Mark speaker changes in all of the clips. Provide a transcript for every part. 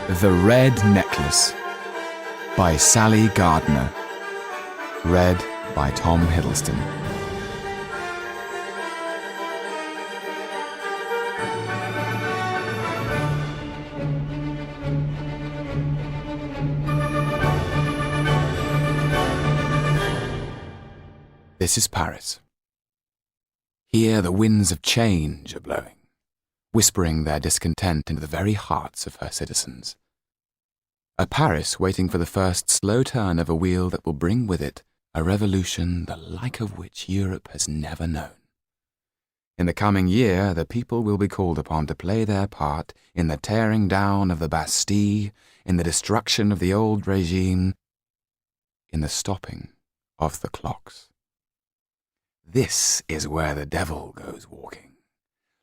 Speaker 1: The Red Necklace by Sally Gardner. Read by Tom Hiddleston. This is Paris. Here the winds of change are blowing, whispering their discontent into the very hearts of her citizens. A Paris waiting for the first slow turn of a wheel that will bring with it a revolution the like of which Europe has never known. In the coming year, the people will be called upon to play their part in the tearing down of the Bastille, in the destruction of the old regime, in the stopping of the clocks. This is where the devil goes walking,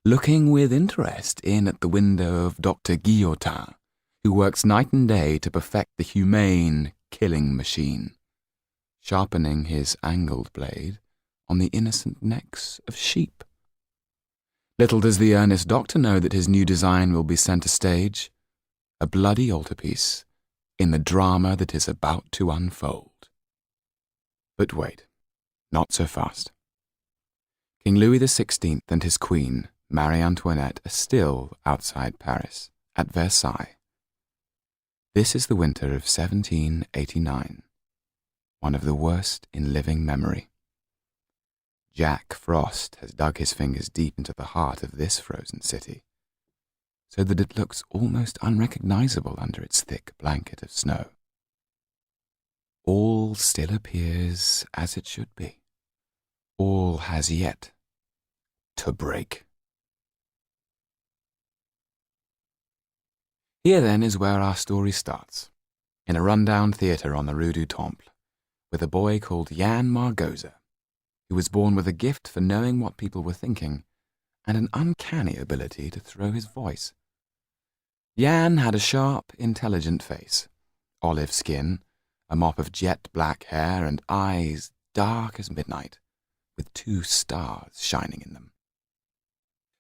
Speaker 1: looking with interest in at the window of Dr. Guillotin, who works night and day to perfect the humane killing machine, sharpening his angled blade on the innocent necks of sheep. Little does the earnest doctor know that his new design will be centre stage, a bloody altarpiece in the drama that is about to unfold. But wait, not so fast. King Louis XVI and his queen, Marie Antoinette, are still outside Paris, at Versailles. This is the winter of 1789, one of the worst in living memory. Jack Frost has dug his fingers deep into the heart of this frozen city, so that it looks almost unrecognizable under its thick blanket of snow. All still appears as it should be. All has yet to break. Here then is where our story starts, in a rundown theatre on the Rue du Temple, with a boy called Jan Margoza, who was born with a gift for knowing what people were thinking and an uncanny ability to throw his voice. Jan had a sharp, intelligent face, olive skin, a mop of jet black hair, and eyes dark as midnight, with 2 stars shining in them.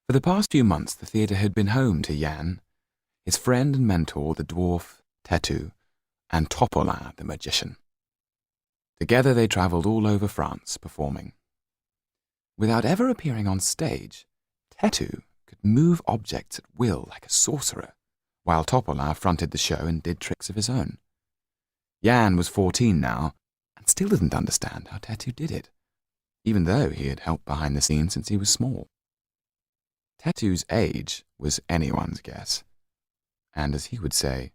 Speaker 1: For the past few months the theatre had been home to Jan, his friend and mentor the dwarf Tetu, and Topolin the magician. Together they travelled all over France performing. Without ever appearing on stage, Tetu could move objects at will like a sorcerer, while Topolin fronted the show and did tricks of his own. Jan was 14 now, and still didn't understand how Tetu did it, even though he had helped behind the scenes since he was small. Tetu's age was anyone's guess, and as he would say,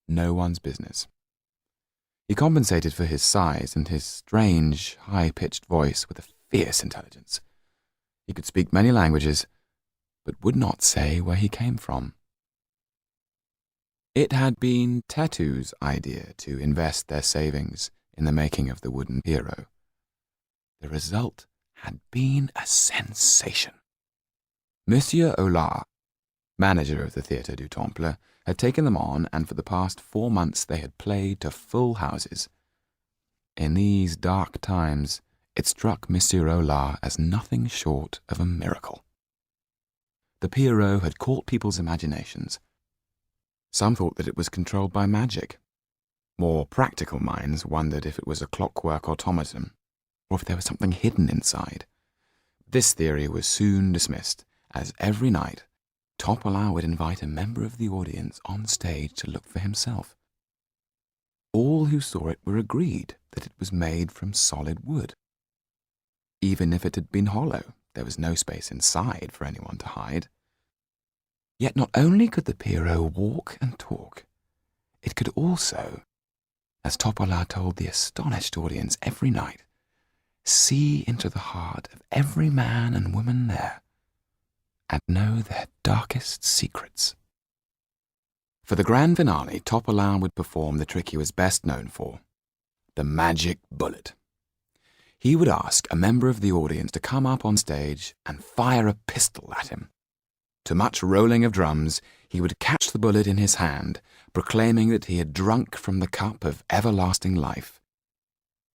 Speaker 1: no one's business. He compensated for his size and his strange, high-pitched voice with a fierce intelligence. He could speak many languages, but would not say where he came from. It had been Tetu's idea to invest their savings in the making of the wooden hero. The result had been a sensation. Monsieur Hollart, manager of the Théâtre du Temple, had taken them on, and for the past 4 months they had played to full houses. In these dark times, it struck Monsieur Hollart as nothing short of a miracle. The Pierrot had caught people's imaginations. Some thought that it was controlled by magic. More practical minds wondered if it was a clockwork automaton, or if there was something hidden inside. This theory was soon dismissed, as every night Topolin would invite a member of the audience on stage to look for himself. All who saw it were agreed that it was made from solid wood. Even if it had been hollow, there was no space inside for anyone to hide. Yet not only could the Pierrot walk and talk, it could also, as Topolin told the astonished audience every night, see into the heart of every man and woman there, and know their darkest secrets. For the grand finale, Topolin would perform the trick he was best known for, the magic bullet. He would ask a member of the audience to come up on stage and fire a pistol at him. To much rolling of drums, he would catch the bullet in his hand, proclaiming that he had drunk from the cup of everlasting life.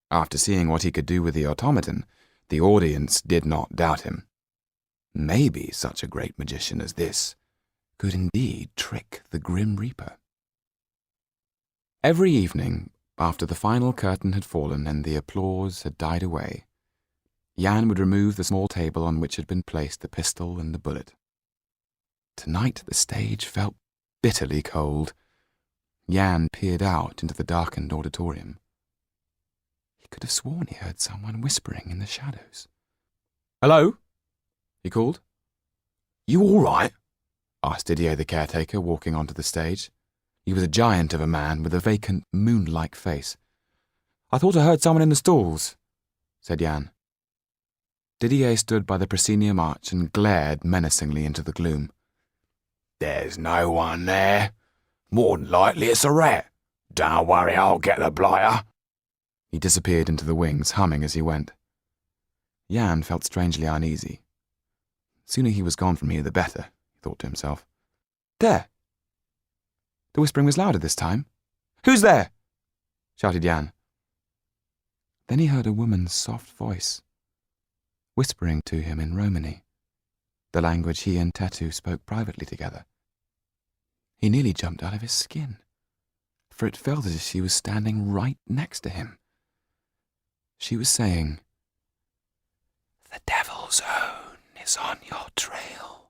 Speaker 1: After seeing what he could do with the automaton, the audience did not doubt him. Maybe such a great magician as this could indeed trick the Grim Reaper. Every evening, after the final curtain had fallen and the applause had died away, Jan would remove the small table on which had been placed the pistol and the bullet. Tonight the stage felt bitterly cold. Jan peered out into the darkened auditorium. He could have sworn he heard someone whispering in the shadows. "Hello?" he called. "You all right?" asked Didier the caretaker, walking onto the stage. He was a giant of a man with a vacant, moon-like face. "I thought I heard someone in the stalls," said Jan. Didier stood by the proscenium arch and glared menacingly into the gloom. "There's no one there. More than likely it's a rat. Don't worry, I'll get the blighter." He disappeared into the wings, humming as he went. Jan felt strangely uneasy. The sooner he was gone from here, the better, he thought to himself. "There!" The whispering was louder this time. "Who's there?" shouted Jan. Then he heard a woman's soft voice, whispering to him in Romany, the language he and Tetu spoke privately together. He nearly jumped out of his skin, for it felt as if she was standing right next to him. She was saying, "The devil's own is on your trail."